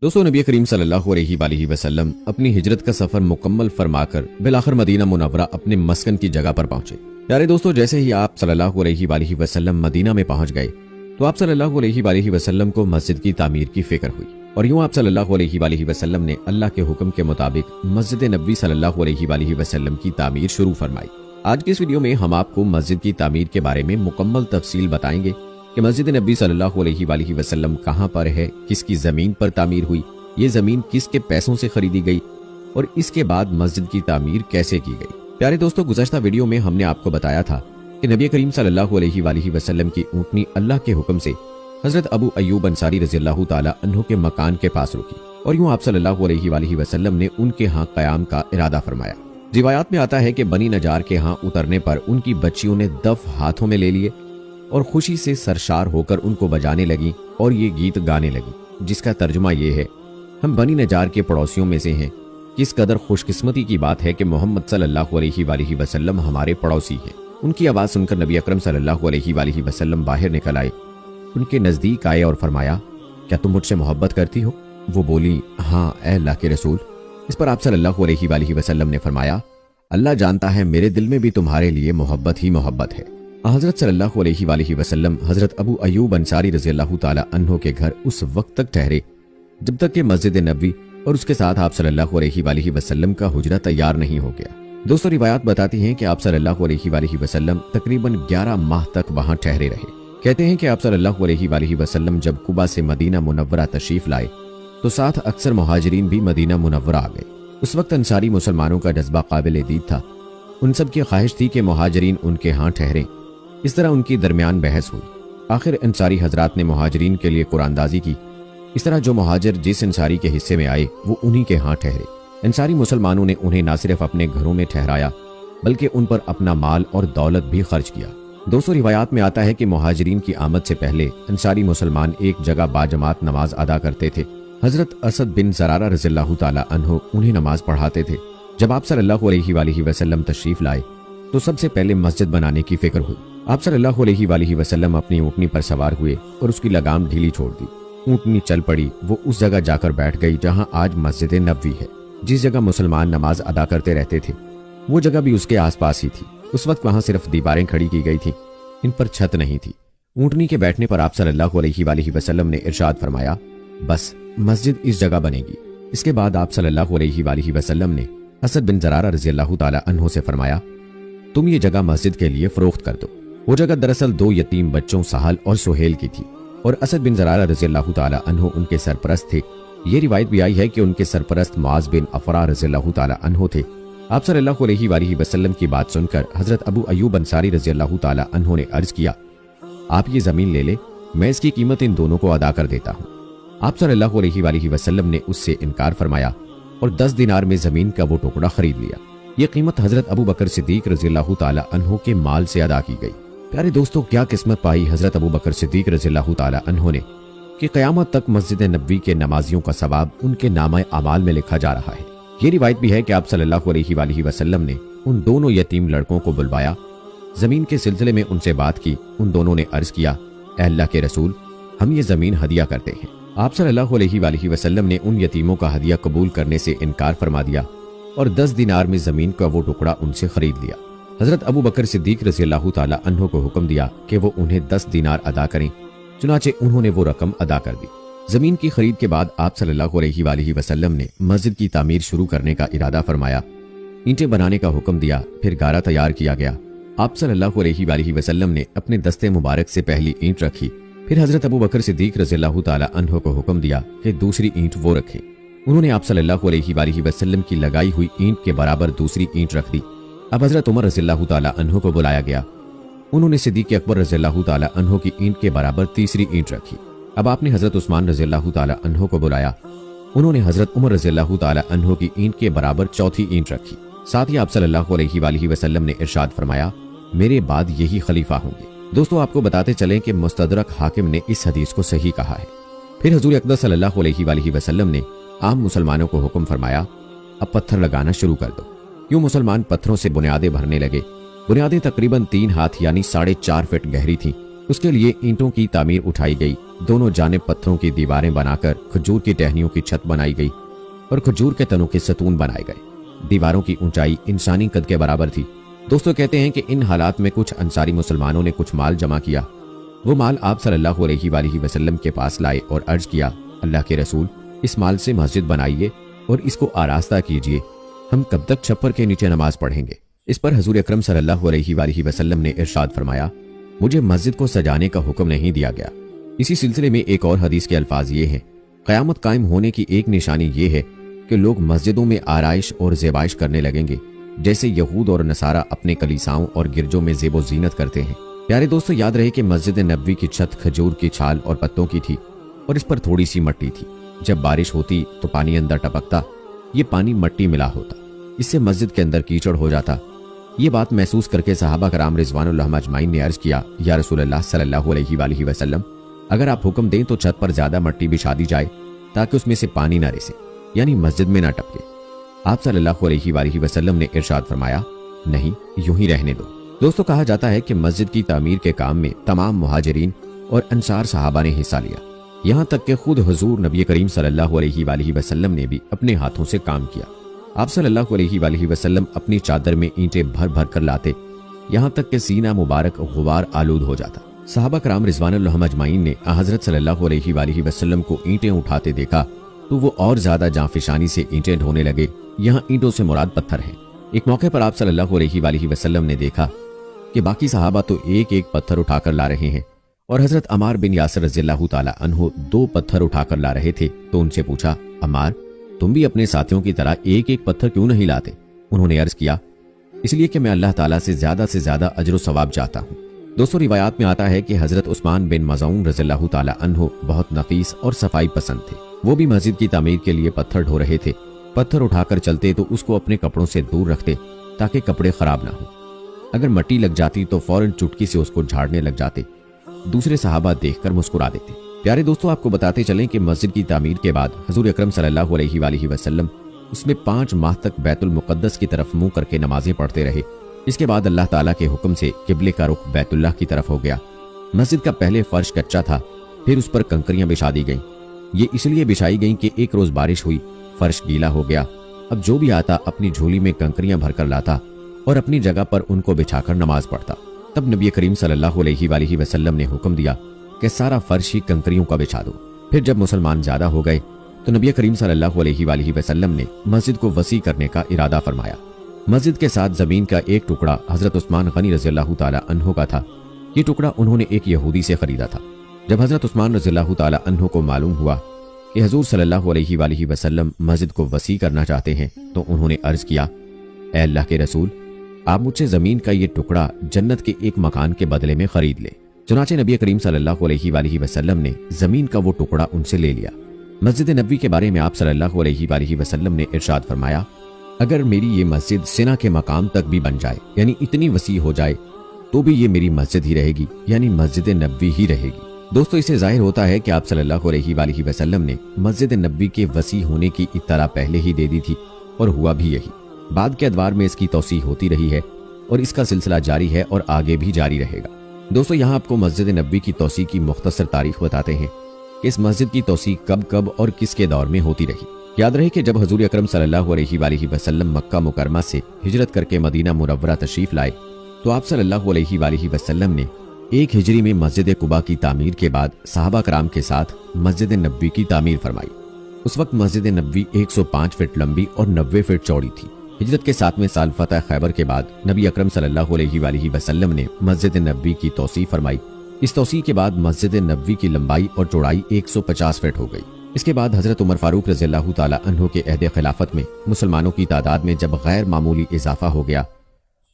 दोस्तों, नबी करीम सल्लल्लाहु अलैहि वसल्लम अपनी हिजरत का सफर मुकम्मल फरमाकर बिलाखिर मदीना मुनव्वरा अपने मस्कन की जगह पर पहुंचे। प्यारे दोस्तों, जैसे ही आप सल्लल्लाहु अलैहि वसल्लम मदीना में पहुंच गए तो आप सल्लल्लाहु अलैहि वसल्लम को मस्जिद की तामीर की फिक्र हुई और यूं आप सल्लल्लाहु अलैहि वसल्लम ने अल्लाह के हुक्म के मुताबिक मस्जिद नबवी सल्लल्लाहु अलैहि वसल्लम की तामीर शुरू फरमाई। आज की इस वीडियो में हम आपको मस्जिद की तामीर के बारे में मुकम्मल तफसील बताएंगे कि मस्जिद नबी सल्लल्लाहु अलैहि वसल्लम कहाँ पर है, किसकी जमीन पर तामीर हुई, ये जमीन किसके पैसों से खरीदी गई और इसके बाद मस्जिद की तामीर कैसे की गई। प्यारे दोस्तों, गुज़श्ता वीडियो में हमने आपको बताया था कि नबी करीम सल्लल्लाहु अलैहि वसल्लम की ऊँटनी अल्लाह के हुक्म से हजरत अबू अय्यूब अंसारी रज़ियल्लाहु ताला अन्हु के मकान के पास रुकी और यूं आप सल्लल्लाहु अलैहि वसल्लम ने उनके यहाँ क़याम का इरादा फरमाया। रिवायात में आता है कि बनी नजार के यहाँ उतरने पर उनकी बच्चियों ने दफ हाथों में ले लिए और खुशी से सरशार होकर उनको बजाने लगी और ये गीत गाने लगी, जिसका तर्जुमा ये है, हम बनी नजार के पड़ोसियों में से हैं। किस कदर खुशकिस्मती की बात है कि मोहम्मद सल्लल्लाहु अलैहि वसल्लम हमारे पड़ोसी हैं। उनकी आवाज़ सुनकर नबी अकरम सल्लल्लाहु अलैहि वसल्लम बाहर निकल आए, उनके नज़दीक आए और फरमाया, क्या तुम मुझसे मोहब्बत करती हो? वो बोली, हाँ ए अल्लाह के रसूल। इस पर आप सल्लल्लाहु अलैहि वसल्लम ने फरमाया, अल्लाह जानता है मेरे दिल में भी तुम्हारे लिए मोहब्बत ही मोहब्बत है। हजरत सल्लल्लाहु अलैहि वसल्लम हजरत अबू अय्यूब अंसारी रज़ियल्लाहु ताला अन्हु के घर उस वक्त तक ठहरे जब तक कि मस्जिद नबवी और उसके साथ आप सल्लल्लाहु अलैहि वसल्लम का हुजरा तैयार नहीं हो गया। दोस्तों, रिवायात बताती हैं कि आप सल्लल्लाहु अलैहि वसल्लम तकरीबन 11 माह तक वहां ठहरे रहे। कहते हैं कि आप सल्लल्लाहु अलैहि वसल्लम जब कुबा से मदीना मुनव्वरा तशरीफ लाए तो साथ अक्सर मुहाजिरीन भी मदीना मुनव्वरा आ गए। उस वक्त अंसारी मुसलमानों का जज्बा काबिल दीद था। उन सब की ख्वाहिश थी कि मुहाजिरीन उनके यहाँ ठहरे। इस तरह उनकी दरमियान बहस हुई। आखिर अंसारी हजरात ने मुहाजिरीन के लिए कुरानदाजी की। इस तरह जो मुहाजिर जिस अंसारी के हिस्से में आए वो उन्हीं के यहाँ ठहरे। अंसारी मुसलमानों ने उन्हें न सिर्फ अपने घरों में ठहराया बल्कि उन पर अपना माल और दौलत भी खर्च किया। दोस्तों, रिवायात में आता है कि मुहाजिरीन की आमद से पहले अंसारी मुसलमान एक जगह बाजमात नमाज अदा करते थे। हजरत असद बिन ज़रारा रज़ियल्लाहु ताला अन्हु उन्हें नमाज पढ़ाते थे। जब आप सल्लल्लाहु अलैहि वसल्लम तशरीफ लाए तो सबसे पहले मस्जिद बनाने की फिक्र हुई। आप सल्लल्लाहु अलैहि वसल्लम अपनी ऊँटनी पर सवार हुए और उसकी लगाम ढीली छोड़ दी। ऊँटनी चल पड़ी। वो उस जगह जाकर बैठ गई जहां आज मस्जिद नबवी है। जिस जगह मुसलमान नमाज अदा करते रहते थे वो जगह भी उसके आसपास ही थी। उस वक्त वहां सिर्फ दीवारें खड़ी की गई थी, इन पर छत नहीं थी। ऊँटनी के बैठने पर आप सल्लल्लाहु अलैहि वसल्लम ने इरशाद फरमाया, बस मस्जिद इस जगह बनेगी। इसके बाद आप सल्लल्लाहु अलैहि वसल्लम ने असद बिन ज़रारा रज़ियल्लाहु ताला अन्हु से फरमाया, तुम ये जगह मस्जिद के लिए फरोख्त कर दो। वो जगह दरअसल 2 यतीम बच्चों सहल और सुहेल की थी और असद बिन ज़रारा रज़ियल्लाहु ताला अन्हु उनके सरपरस्त थे। ये रिवायत भी आई है कि उनके सरपरस्त मुआज़ बिन अफ़रा रज़ियल्लाहु ताला अन्हु थे। आप सल्लल्लाहु अलैहि वसल्लम की बात सुनकर हजरत अबू अय्यूब अंसारी रज़ियल्लाहु ताला अन्हु ने अर्ज किया, आप ये जमीन ले ले, मैं इसकी कीमत इन दोनों को अदा कर देता हूँ। आप सल्लल्लाहु अलैहि वसल्लम ने उससे इनकार फरमाया और 10 दिनार में जमीन का वो टुकड़ा खरीद लिया। ये कीमत हजरत अबू बकर सिद्दीक रज़ियल्लाहु ताला अन्हु के माल से अदा की गई। प्यारे दोस्तों, क्या किस्मत पाई हजरत अबू बकर सिद्दीक रज़ियल्लाहु ताला अन्हु ने कि क़यामत तक मस्जिद नबवी के नमाजियों का सवाब उनके नामा अमाल में लिखा जा रहा है। ये रिवायत भी है कि आप सल्लल्लाहु अलैहि वसल्लम ने उन दोनों यतीम लड़कों को बुलवाया, जमीन के सिलसिले में उनसे बात की। उन दोनों ने अर्ज किया, ए अल्लाह के रसूल, हम ये जमीन हदिया करते हैं। आप सल्लल्लाहु अलैहि वसल्लम ने उन यतीमों का हदिया कबूल करने से इनकार फरमा दिया और 10 दिनार में जमीन का वो टुकड़ा उनसे खरीद लिया। हजरत अबू बकर सिद्दीक रज़ियल्लाहु ताला अन्हु को हुक्म दिया कि वो उन्हें 10 दिनार अदा करें। चुनाचे उन्होंने वो रकम अदा कर दी। जमीन की खरीद के बाद आप सल्लल्लाहु अलैहि वसल्लम ने मस्जिद की तामीर शुरू करने का इरादा फरमाया। ईंटें बनाने का हुक्म दिया, फिर गारा तैयार किया गया। आप सल्लल्लाहु अलैहि वसल्लम ने अपने दस्ते मुबारक से पहली ईंट रखी। फिर हजरत अबू बकर सिद्दीक रज़ियल्लाहु ताला अन्हु को हुक्म दिया कि दूसरी ईंट वो रखें। उन्होंने आप सल्लल्लाहु अलैहि वसल्लम की लगाई हुई ईंट के बराबर दूसरी ईंट रख दी। अब हजरत उमर रज़ियल्लाहु ताला अन्हु को बुलाया गया। उन्होंने सिद्दीक़ अकबर रज़ियल्लाहु ताला अन्हु की ईंट के बराबर तीसरी ईंट रखी। अब आपने हजरत उस्मान रज़ियल्लाहु ताला अन्हु को बुलाया। उन्होंने हजरत उमर रज़ियल्लाहु ताला अन्हु की ईंट के बराबर चौथी ईंट रखी। साथ ही आप सल्लल्लाहु अलैहि वसल्लम ने इरशाद फरमाया, मेरे बाद यही खलीफा होंगे। दोस्तों, आपको बताते चलें कि मुस्तदरक हाकिम ने इस हदीस को सही कहा है। फिर हुजूर अक़दस सल्लल्लाहु अलैहि वसल्लम ने आम मुसलमानों को हुक्म फरमाया, अब पत्थर लगाना शुरू कर दो। यूं मुसलमान पत्थरों से बुनियादें भरने लगे। बुनियादें तकरीबन 3 हाथ यानी 4.5 फीट गहरी थीं। उसके लिए ईंटों की तामीर उठाई गई दोनों जानिब पत्थरों की दीवारें बनाकर खजूर की टहनियों की छत बनाई गई और खजूर के तनों के सतून बनाए गए। दीवारों की ऊंचाई इंसानी कद के बराबर थी। दोस्तों कहते हैं कि इन हालात में कुछ अंसारी मुसलमानों ने कुछ माल जमा किया। वो माल आप सल्लल्लाहु अलैहि वसल्लम के पास लाए और अर्ज किया, अल्लाह के रसूल, इस माल से मस्जिद बनाइए और इसको आरास्ता कीजिए। हम कब तक छप्पर के नीचे नमाज पढ़ेंगे? इस पर हुजूर अकरम सल्लल्लाहु अलैहि वसल्लम ने इरशाद फरमाया, मुझे मस्जिद को सजाने का हुक्म नहीं दिया गया। इसी सिलसिले में एक और हदीस के अल्फाज ये हैं, क़यामत कायम होने की एक निशानी ये है कि लोग मस्जिदों में आराइश और ज़ेबाइश करने लगेंगे, जैसे यहूद और नसारा अपने कलीसाओं और गिरजों में ज़ेबो ज़ीनत करते हैं। प्यारे दोस्तों, याद रहे कि मस्जिद नबवी की छत खजूर की छाल और पत्तों की थी और इस पर थोड़ी सी मट्टी थी। जब बारिश होती तो पानी अंदर टपकता, ये पानी मट्टी मिला होता, इससे मस्जिद के अंदर कीचड़ हो जाता। ये बात महसूस करके सहाबा कराम रिज़वानुल्लाह अजमाइन ने अर्ज किया, या रसूलल्लाह सल्लल्लाहु अलैहि वसल्लम, अगर आप हुक्म दें तो छत पर ज्यादा मट्टी बिछा दी जाए ताकि उसमें से पानी ना रिसे, यानी मस्जिद में ना टपके। आप सल्लल्लाहु अलैहि वसल्लम ने इरशाद फरमाया, नहीं, यूं ही रहने दो। दोस्तों, कहा जाता है कि मस्जिद की तामीर के काम में तमाम मुहाजिरीन और अंसार सहाबा ने हिस्सा लिया। यहाँ तक कि खुद हुजूर नबी करीम सल्लल्लाहु अलैहि वसल्लम ने भी अपने हाथों से काम किया। आप सल्लल्लाहु अलैहि वसल्लम अपनी चादर में ईंटें भर भर कर लाते, यहाँ तक कि सीना मुबारक गुबार आलूद हो जाता। सहाबा कराम रिज़वानुल्लाह अजमाइन ने हज़रत सल्लल्लाहु अलैहि वसल्लम को ईंटें उठाते देखा तो वो और ज्यादा जांफिशानी से ईंटें ढोने लगे। यहाँ ईंटों से मुराद पत्थर है। एक मौके पर आप सल्लल्लाहु अलैहि वसल्लम ने देखा कि बाकी सहाबा तो एक एक पत्थर उठाकर ला रहे हैं और हजरत अमार बिन यासिर रज़ियल्लाहु ताला अन्हु 2 पत्थर उठाकर ला रहे थे। तो उनसे पूछा, अमार, तुम भी अपने साथियों की तरह एक एक पत्थर क्यों नहीं लाते? उन्होंने अर्ज किया, इसलिए कि मैं अल्लाह ताला से ज्यादा अजर सवाब चाहता हूँ। दोस्तों, रिवायात में आता है कि हजरत उस्मान बिन मज़ऊन रज़ियल्लाहु ताला अन्हु बहुत नफीस और सफाई पसंद थे। वो भी मस्जिद की तामीर के लिए पत्थर ढो रहे थे। पत्थर उठाकर चलते तो उसको अपने कपड़ों से दूर रखते ताकि कपड़े खराब ना हो। अगर मट्टी लग जाती तो फौरन चुटकी से उसको झाड़ने लग जाते। दूसरे सहाबा देखकर मुस्कुरा देते। प्यारे दोस्तों, आपको बताते चलें कि मस्जिद की तामीर के बाद हुजूर अकरम सल्लल्लाहु अलैहि वसल्लम उसमें 5 माह तक बैतुल मुक़द्दस की तरफ मुंह करके नमाजें पढ़ते रहे। इसके बाद अल्लाह ताला के हुक्म से किबले का रुख बैतुल्लाह की तरफ हो गया। मस्जिद का पहले फर्श कच्चा था, फिर उस पर कंकरियां बिछा दी गईं। ये इसलिए बिछाई गईं कि एक रोज बारिश हुई, फर्श गीला हो गया। अब जो भी आता अपनी झोली में कंकरियां भरकर लाता और अपनी जगह पर उनको बिछाकर नमाज पढ़ता। तब नबी करीम सल्लल्लाहु अलैहि वसल्लम ने हुक्म दिया कि सारा फर्श ही कंकरियों का बिछा दो। फिर जब मुसलमान ज्यादा हो गए तो नबी करीम सल्लल्लाहु अलैहि वसल्लम ने मस्जिद को वसी करने का इरादा फरमाया। मस्जिद के साथ जमीन का एक टुकड़ा हजरत उस्मान गनी रज़ियल्लाहु ताला अन्हु का था। ये टुकड़ा उन्होंने एक यहूदी से खरीदा था। जब हजरत उस्मान रज़ियल्लाहु ताला अन्हु को मालूम हुआ कि हजूर सल्लल्लाहु अलैहि वसल्लम मस्जिद को वसी करना चाहते हैं तो उन्होंने अर्ज किया, ऐ अल्लाह के रसूल, आप मुझसे जमीन का ये टुकड़ा जन्नत के एक मकान के बदले में खरीद ले। चुनाचे नबी करीम सल्लल्लाहु अलैहि वसल्लम ने जमीन का वो टुकड़ा उनसे ले लिया। मस्जिद नबवी के बारे में आप सल्लल्लाहु अलैहि वसल्लम ने इरशाद फरमाया, अगर मेरी ये मस्जिद सिना के मकाम तक भी बन जाए, यानी इतनी वसी हो जाए, तो भी ये मेरी मस्जिद ही रहेगी, यानी मस्जिद नबवी ही रहेगी। दोस्तों, इससे जाहिर होता है कि आप सल्लल्लाहु अलैहि वसल्लम ने मस्जिद नबवी के वसी होने की इत्तला पहले ही दे दी थी और हुआ भी यही। बाद के अदवार में इसकी तौसीह होती रही है और इसका सिलसिला जारी है और आगे भी जारी रहेगा। दोस्तों, यहाँ आपको मस्जिद नबवी की तौसीह की मुख्तसर तारीख बताते हैं कि इस मस्जिद की तौसीह कब कब और किसके दौर में होती रही। याद रहे कि जब हुजूर अकरम सल्लल्लाहु अलैहि वसल्लम मक्का मुकरमा से हिजरत करके मदीना मुनव्वरा तशरीफ लाए तो आप सल्लल्लाहु अलैहि वसल्लम ने 1 हिजरी में मस्जिद कुबा की तामीर के बाद सहाबा कराम के साथ मस्जिद नबवी की तामीर फरमाई। उस वक्त मस्जिद नबवी 105 फीट लंबी और 90 फीट चौड़ी थी। हिजरत के 7वें साल फतह खैबर के बाद नबी अकरम सल्लल्लाहु अलैहि वसल्लम ने मस्जिद नबवी की तौसीह फरमाई। इस तौसीह के बाद मस्जिद नबवी की लंबाई और चौड़ाई 150 फीट हो गई। इसके बाद हजरत उमर फारूक रज़ियल्लाहु ताला अन्हु के अहद खिलाफत में मुसलमानों की तादाद में जब गैर मामूली इजाफा हो गया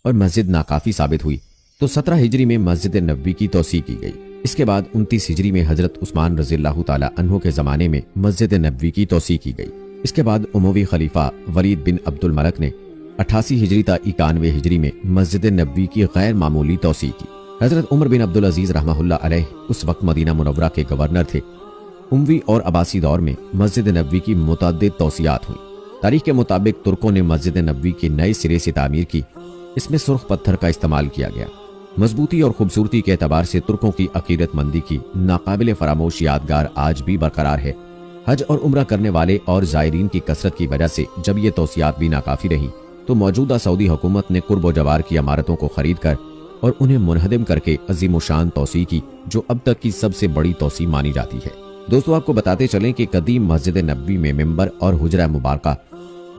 और मस्जिद नाकाफी साबित हुई तो 17 हिजरी में मस्जिद नबवी की तौसीह की गई। इसके बाद 29 हिजरी में हजरत उस्मान रज़ियल्लाहु ताला अन्हु के जमाने में मस्जिद नबवी की तौसीह की गई। इसके बाद उमवी खलीफा वलीद बिन अब्दुल मलक ने 88 हिजरी ता 91 हिजरी में मस्जिद नबवी की गैर मामूली तौसीह की। हजरत उमर बिन अब्दुल अजीज रहमहुल्लाह अलैह उस वक्त मदीना मुनव्वरा के गवर्नर थे। उमवी और अब्बासी दौर में मस्जिद नबवी की मुतअद्दिद तौसीआत हुई। तारीख के मुताबिक तुर्कों ने मस्जिद नबवी की नए सिरे से तामीर की। इसमें सुर्ख पत्थर का इस्तेमाल किया गया। मजबूती और खूबसूरती के एतबार से तुर्कों की अकीदतमंदी की नाकाबिल फरामोश यादगार आज भी बरकरार है। हज और उम्रा करने वाले और ज़ायरीन की कसरत की वजह से जब ये तौसियात भी नाकाफी रहीं तो मौजूदा सऊदी हुकूमत ने कुर्ब जवार की इमारतों को खरीद कर और उन्हें मुनहदम करके अजीम शान तोसी की, जो अब तक की सबसे बड़ी तोसी मानी जाती है। दोस्तों, आपको बताते चलें कि कदीम मस्जिद नबवी में मिंबर और हुजरा मुबारका,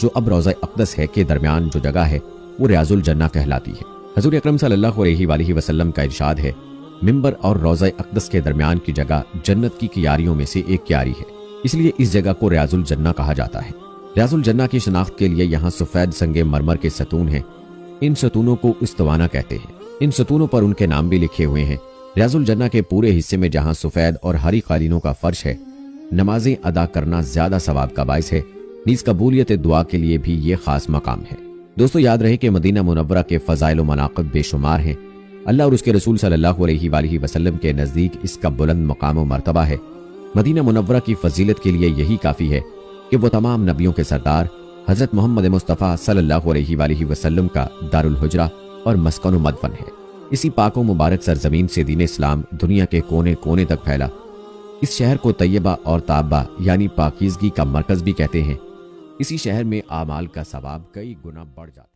जो अब रोज़ा अक़दस है, के दरमियान जो जगह है वो रियाजुल जन्ना कहलाती है। हजूर अकरम सल्लल्लाहु अलैहि वसल्लम का इरशाद है, मिंबर और रोज़ा अक़दस के दरमियान की जगह जन्नत की कियारियों में से एक कियारी है, इसलिए इस जगह को रियाजुल जन्ना कहा जाता है। रियाजुल जन्ना की शनाख्त के लिए यहाँ सफ़ेद संगे मरमर के सतून हैं। इन सतूनों को इस्तवाना कहते हैं। इन सतूनों पर उनके नाम भी लिखे हुए हैं। रियाजुल जन्ना के पूरे हिस्से में जहाँ सफ़ेद और हरी कालीनों का फर्श है, नमाजें अदा करना ज्यादा सवाब का बाइस है। नीज कबूलियत दुआ के लिए भी ये खास मकाम है। दोस्तों, याद रहे कि मदीना मुनव्वरा के फ़ज़ाइल व मनाक़िब बेशुमार हैं। अल्लाह और उसके रसूल सल्लल्लाहु अलैहि वसल्लम के नज़दीक इसका बुलंद मकाम व मर्तबा है। मदीना मुनव्वरा की फजीलत के लिए यही काफ़ी है कि वो तमाम नबियों के सरदार हज़रत मोहम्मद मुस्तफ़ा सल्लल्लाहु अलैहि वसल्लम का दारुल हुजरा और मस्कन व मदफन है। इसी पाक व मुबारक सरजमीन से दीन इस्लाम दुनिया के कोने कोने तक फैला। इस शहर को तैयबा और ताबा यानी पाकीज़गी का मरकज़ भी कहते हैं। इसी शहर में आमाल का सवाब कई गुना बढ़ जाता है।